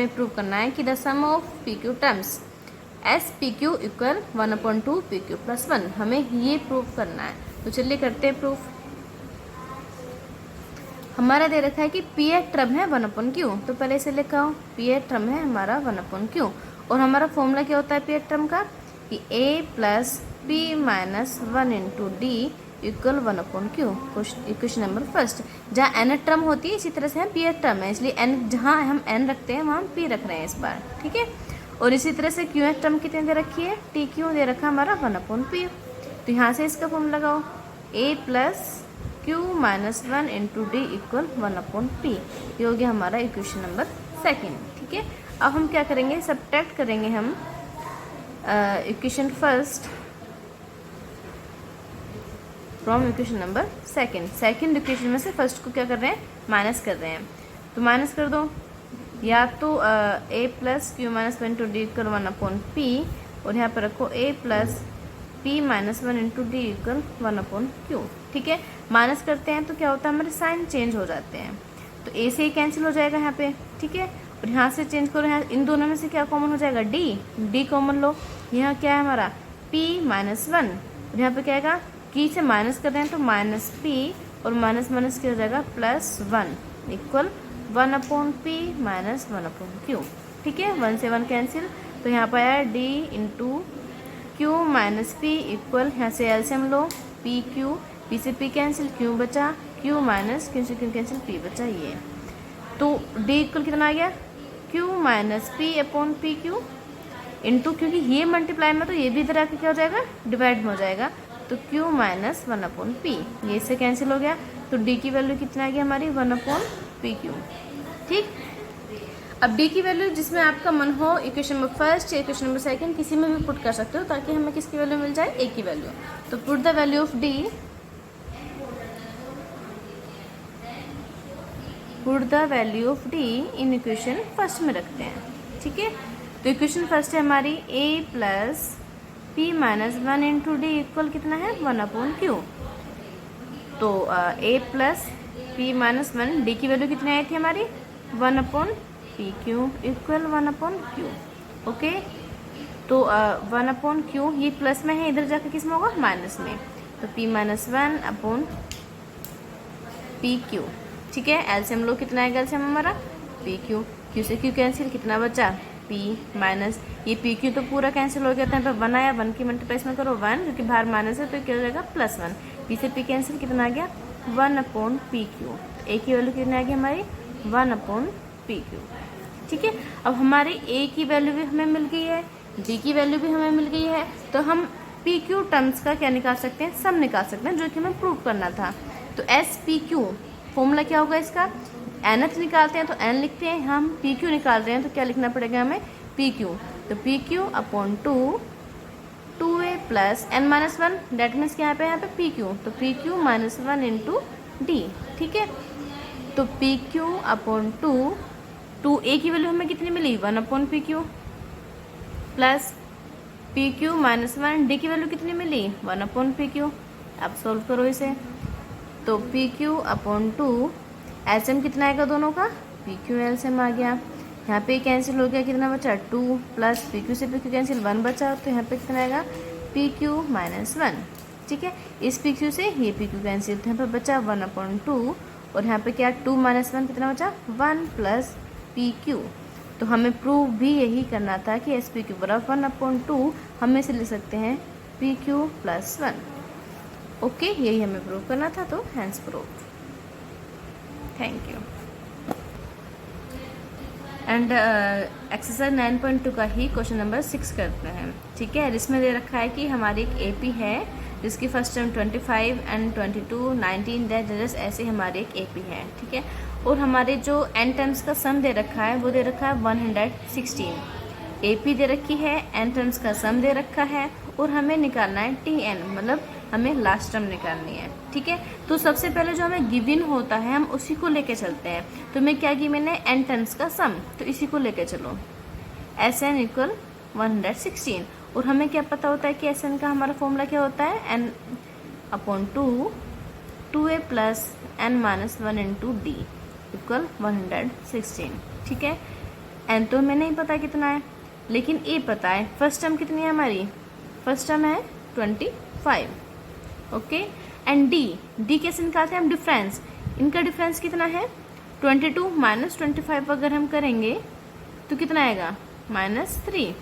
हमें प्रूव करना है कि the sum of P Q terms S P Q equal 1/2 P Q plus 1, हमें ये प्रूव करना है। तो चलिए करते हैं प्रूफ। हमारा दे रखा है कि पी ए टर्म है 1/q, तो पहले इसे लिखा हो पी ए टर्म है हमारा 1/q, और हमारा फॉर्मूला क्या होता है पी ए टर्म का कि a plus P minus 1 into D equal 1/q। Question number first, जहाँ एन टर्म होती है इसी तरह से हम पी ए टर्म है, इसलिए एन जहाँ हम एन रखते हैं वहाँ हम पी रख रहे हैं इस बार, ठीक है। और इसी तरह से क्यू एच टर्म कितने दे रखी है, टी क्यू दे रखा हमारा 1/p। तो यहाँ से इसका फॉर्मूला लगाओ a plus Q minus 1 into D equal 1/p। ये हो गया हमारा इक्वेशन नंबर सेकेंड, ठीक है। अब हम क्या करेंगे, सब्ट्रैक्ट करेंगे हम equation first from equation number second equation में से फर्स्ट को क्या कर रहे हैं, माइनस कर रहे हैं। तो माइनस कर दो, या तो a plus Q minus 1 into D equal 1/p, और यहाँ पर रखो a plus p minus 1 into D equal 1/q, ठीक है। माइनस करते हैं तो क्या होता है, हमारे साइन चेंज हो जाते हैं, तो a से ही कैंसिल हो जाएगा यहाँ पे, ठीक है। और यहाँ से चेंज करो, यहाँ इन दोनों में से क्या कॉमन हो जाएगा, d कॉमन लो। यहाँ क्या है हमारा p माइनस 1, और यहाँ पे क्या आएगा, की से माइनस कर रहे हैं तो माइनस p, और माइनस माइनस क्या हो जाएगा plus 1 equal 1/p minus 1/q, ठीक है। 1 से 1 कैंसिल, तो यहाँ पर आया d into Q minus p equal, यहाँ से एलसीएम लो पी क्यू, पी से p कैंसिल, क्यू बचा, क्यू माइनस क्यू से क्यू कैंसिल, p बचा। ये तो d इक्वल कितना आ गया, q minus p upon P Q into, क्योंकि ये मल्टीप्लाई में तो ये भी इधर आके क्या हो जाएगा, डिवाइड में हो जाएगा, तो q माइनस 1/p, ये इससे कैंसिल हो गया। तो d की वैल्यू कितना आ गया हमारी 1/pq, ठीक। अब d की वैल्यू जिसमें आपका मन हो, इक्वेशन नंबर फर्स्ट या इक्वेशन नंबर सेकंड किसी में भी पुट कर सकते हो, ताकि हमें किसकी वैल्यू मिल जाए, a की वैल्यू। तो put the value of d, put the value of d in equation first में रखते हैं, ठीक है। तो इक्वेशन फर्स्ट है हमारी a plus p minus 1 into D equal कितना है 1/q। तो a plus p minus 1, D की वैल्यू कितनी आई थी हमारी 1/pq इक्वल 1/q, ओके। तो 1/q ये प्लस में है, इधर जाकर किस में होगा, माइनस में, तो p माइनस 1/pq, ठीक है। एलसीएम लो, कितना आएगा एलसीएम हमारा pq, q से q कैंसिल, कितना बचा p माइनस ये pq तो पूरा कैंसिल हो गया था, यहाँ पर 1 आया, 1 की मल्टीप्लाई में करो 1, क्योंकि बाहर माइनस है तो क्या हो जाएगा प्लस 1, p से p कैंसिल, कितना आ गया 1/pq। a की वैल्यू कितनी आ गई हमारी 1/pq, ठीक है। अब हमारी a की वैल्यू भी हमें मिल गई है, d की वैल्यू भी हमें मिल गई है, तो हम pq टर्म्स का क्या निकाल सकते हैं, सम निकाल सकते हैं, जो कि हमें प्रूव करना था। तो SPQ फॉर्मूला क्या होगा इसका, nth निकालते हैं तो n लिखते हैं, हम PQ निकाल रहे हैं तो क्या लिखना पड़ेगा हमें PQ, तो PQ upon 2a plus n minus 1, that means क्या यहाँ पे PQ, तो PQ माइनस 1 इंटू डी, ठीक है। तो PQ अपॉन 2a की वैल्यू हमें कितनी मिली 1/pq, plus PQ minus 1, D की वैल्यू कितनी मिली 1/pq। अब सोल्व करो इसे, तो PQ अपॉन 2, एलसीएम कितना आएगा दोनों का, PQ एलसीएम आ गया, यहाँ पे कैंसिल हो गया, कितना बचा 2, प्लस PQ से PQ कैंसिल 1 बचा, तो यहाँ पे कितना आएगा PQ माइनस 1, ठीक है। इस PQ से ये PQ कैंसिल, तो यहाँ पे बचा 1/2, और यहाँ पे क्या 2 माइनस 1 कितना बचा 1 प्लस PQ। तो हमें प्रूव भी यही करना था कि SPQ बराबर 1/2, हम इसे लिख सकते हैं PQ प्लस 1, ओके। यही हमें प्रूव करना था, तो hence prove, thank you. And exercise 9.2 का ही क्वेश्चन नंबर 6 करते हैं, ठीक है। इसमें दे रखा है कि हमारी एक AP है जिसकी फर्स्ट टर्म 25 एंड 22 19 जस्ट ऐसे हमारी एक AP है, ठीक है। और हमारे जो n टर्म्स का सम दे रखा है वो दे रखा है 116, AP दे रखी है, n टर्म्स का सम दे रखा है, और हमें निकालना है TN, मतलब हमें लास्ट टर्म निकालनी है, ठीक है। तो सबसे पहले जो हमें गिवन होता है हम उसी को लेके चलते हैं। तो मैं क्या गिवन है n टर्म्स का सम, तो इसी को लेके चलो, SN इक्वल 116, और हमें क्या पता होता है कि SN का हमारा फॉर्मूला क्या होता है n upon 2a plus n minus 1 into D equal 116, ठीक है। एन तो हमें नहीं पता कितना है, लेकिन ए पता है। फर्स्ट टर्म कितनी है हमारी, फर्स्ट टर्म है 25, ओके। एंड डी कैसे निकालते हैं हम, डिफरेंस, इनका डिफरेंस कितना है 22 माइनस 25 अगर हम करेंगे तो कितना आएगा -3,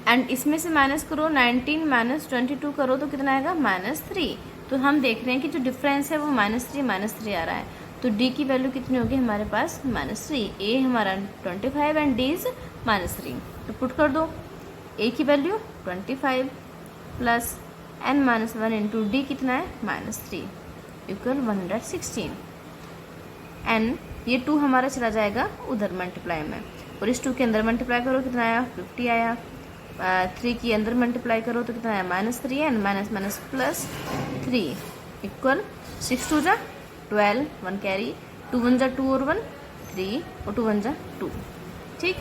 एंड इसमें से माइनस करो 19 माइनस 22 करो तो कितना आएगा -3। तो हम देख रहे हैं कि जो डिफरेंस है वो -3 आ रहा है। तो डी की वैल्यू कितनी होगी हमारे पास -3, ए हमारा 25 एंड डी इज -3। तो पुट कर दो, ए की value 25 plus n-1 into D कितना है -3 इक्वल 116, एन ये 2 हमारा चला जाएगा उधर मल्टीप्लाई में, और इस 2 के अंदर मल्टीप्लाई करो कितना आया 50 आया, 3 की अंदर मल्टीप्लाई करो तो कितना आया -3 एन माइनस प्लस 3 इक्वल 6 2 जा 12, 1 कैरी, 2 1 जा 2 और 1 3 और 2 1 जा 2, ठीक।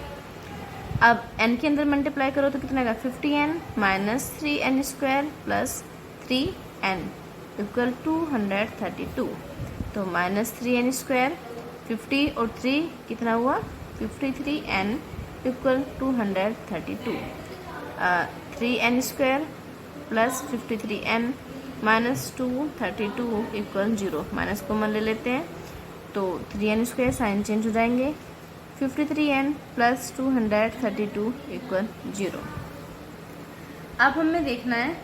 अब n के अंदर मल्टीप्लाई करो तो कितना आएगा 50n minus 3n square plus 3n equal 232। तो -3n स्क्वायर 50 और 3 कितना हुआ 53n equal 232, 3n square plus 53n minus 232 equal 0, minus common ले लेते हैं तो 3n स्क्वायर साइन चेंज हो जाएंगे, 53n प्लस 232 इक्वल 0। अब हमें देखना है,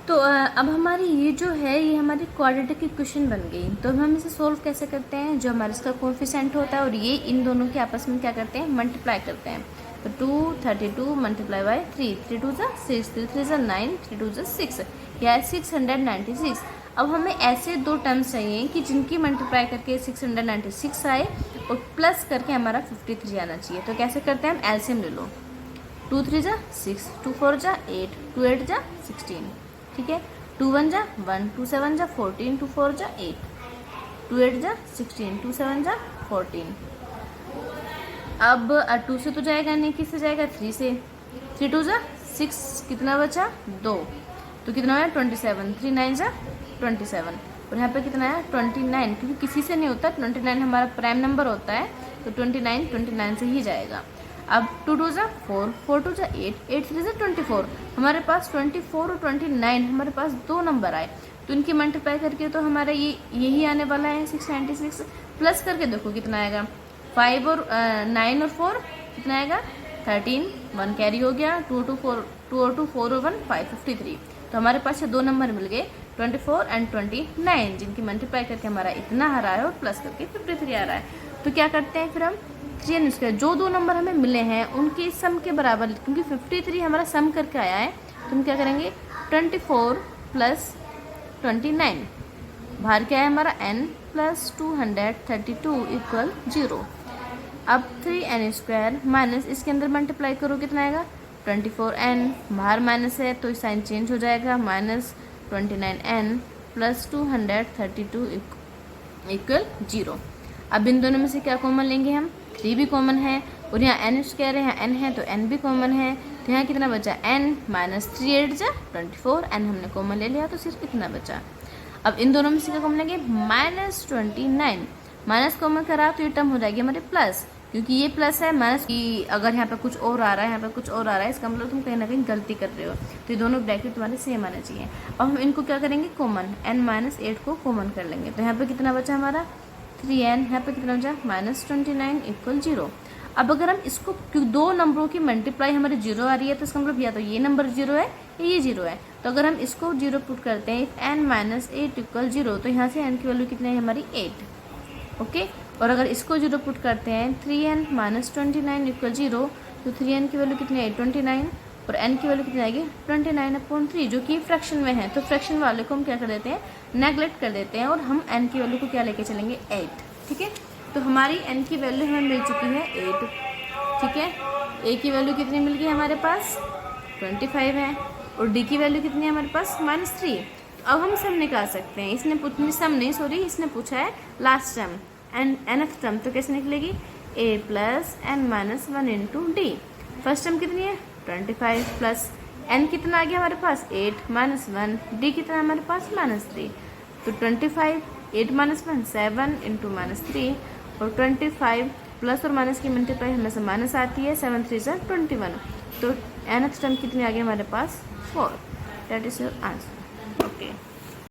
तो अब हमारी ये जो है ये हमारी क्वाड्रेटिक इक्वेशन बन गई। तो हम इसे सोल्व कैसे करते हैं, जो हमारे इसका कोएफिशिएंट होता है और ये इन दोनों के आपस में क्या करते हैं मल्टीप्लाई करते हैं। तो 232 मल्टीप्लाई बाई 3, 3 2 6, 3 3 9, 3 2 6, यह है 696। अब हमें ऐसे 2 टर्म्स चाहिए कि जिनकी मल्टीप्लाई करके 696 आए और प्लस करके हमारा 53 आना चाहिए। तो कैसे करते हैं हम, एलसीएम ले लो, 2 3 जा 6, 2 4 जा 8, 2 8 जा 16, ठीक है, 2 1 जा 1, 2 7 जा 14, 2 4 जा 8, 2 8 जा 16, 2 7 जा 14। अब 2 से तो जाएगा नहीं, किससे जाएगा 3 से, 3 2 जा 6, कितना बचा 2, तो कितना है 27, 3 9 जा 27, और यहाँ पे कितना है 29, क्योंकि किसी से नहीं होता, 29 हमारा प्राइम नंबर होता है तो 29 से ही जाएगा। अब 2 2 जा 4, 4 2 जा 8, 8 3 जा 24, हमारे पास 24 और 29 हमारे पास 2 नंबर आए, तो इनकी मल्टीप्लाई करके तो हमारा ये यही आने वाला है 696, प्लस करके देखो कितना आएगा 5 और 9 और 4 कितना आएगा 13, 1 कैरी हो गया, 2 और 2 4 और 1 5, 53। तो हमारे पास ये 2 नंबर मिल गए 24 एंड 29, जिनकी मल्टीप्लाई करके हमारा इतना आ रहा है और प्लस करके 53 आ रहा है। तो क्या करते हैं फिर हम 3n स्क्वायर, जो 2 नंबर हमें मिले हैं उनके सम के बराबर, क्योंकि 53 हमारा सम करके आया है, तो हम क्या करेंगे 24 प्लस 29, बाहर क्या है हमारा n प्लस 232 इक्वल 0। अब 3n स्क्वायर माइनस इसके अंदर मल्टीप्लाई करो कितना आएगा 24n, बाहर माइनस है तो साइन चेंज हो जाएगा, माइनस 29n प्लस 232 इक्वल 0। अब इन दोनों में से क्या कॉमन लेंगे हम, 3 भी कॉमन है और यहाँ n स्क्वायर है, यहाँ n है तो n भी कॉमन है, तो यहाँ कितना बचा n माइनस 3 8 जा 24, n हमने कॉमन ले लिया तो सिर्फ इतना बचा। अब इन दोनों में से क्या कॉमन लेंगे -29, माइनस कॉमन करा तो ये टर्म हो जाएगी हमारे प्लस, क्योंकि ये प्लस है, माइनस की अगर यहाँ पे कुछ और आ रहा है, यहाँ पे कुछ और आ रहा है, इसका मतलब तुम कहीं ना कहीं गलती कर रहे हो, तो ये दोनों ब्रैकेट तुम्हारे सेम आना चाहिए। अब हम इनको क्या करेंगे कॉमन, n-8 को कॉमन कर लेंगे, तो यहाँ पे कितना बचा हमारा 3n, यहाँ पे कितना बचा -29 इक्वल 0। अब अगर हम इसको, क्योंकि 2 नंबरों की मल्टीप्लाई हमारी 0 आ रही है, तो इसका मतलब या तो ये नंबर 0 है या ये 0 है। तो अगर हम इसको 0 पुट करते हैं, n-8 इक्वल 0, तो यहाँ से n की वैल्यू कितनी है हमारी 8, ओके। और अगर इसको 0 पुट करते हैं 3n माइनस 29 इक्वल 0, तो 3n की वैल्यू कितनी है 29, और n की वैल्यू कितनी आएगी 29/3, जो कि फ्रैक्शन में है, तो फ्रैक्शन वाले को हम क्या कर देते हैं नेगलेक्ट कर देते हैं, और हम n की वैल्यू को क्या लेके चलेंगे 8, ठीक है। तो हमारी n की वैल्यू हमें मिल चुकी है 8, ठीक है। a की वैल्यू कितनी मिल गई हमारे पास 25 है, और d की वैल्यू कितनी है हमारे पास -3। तो अब हम सम निकाल सकते हैं, इसने पूछा है last term and nth term, तो कैसे निकलेगी a plus n-1 into D. First term कितनी है 25 प्लस n कितना आ गया हमारे पास 8 -1, d कितना हमारे पास -3, तो 25 8 माइनस 1 7 इंटू माइनस 3 और 25 प्लस और माइनस की मल्टीप्लाई हमेशा माइनस आती है, 7 3 से 21, तो nth टर्म कितनी आ गई हमारे पास 4, that is your answer. Okay.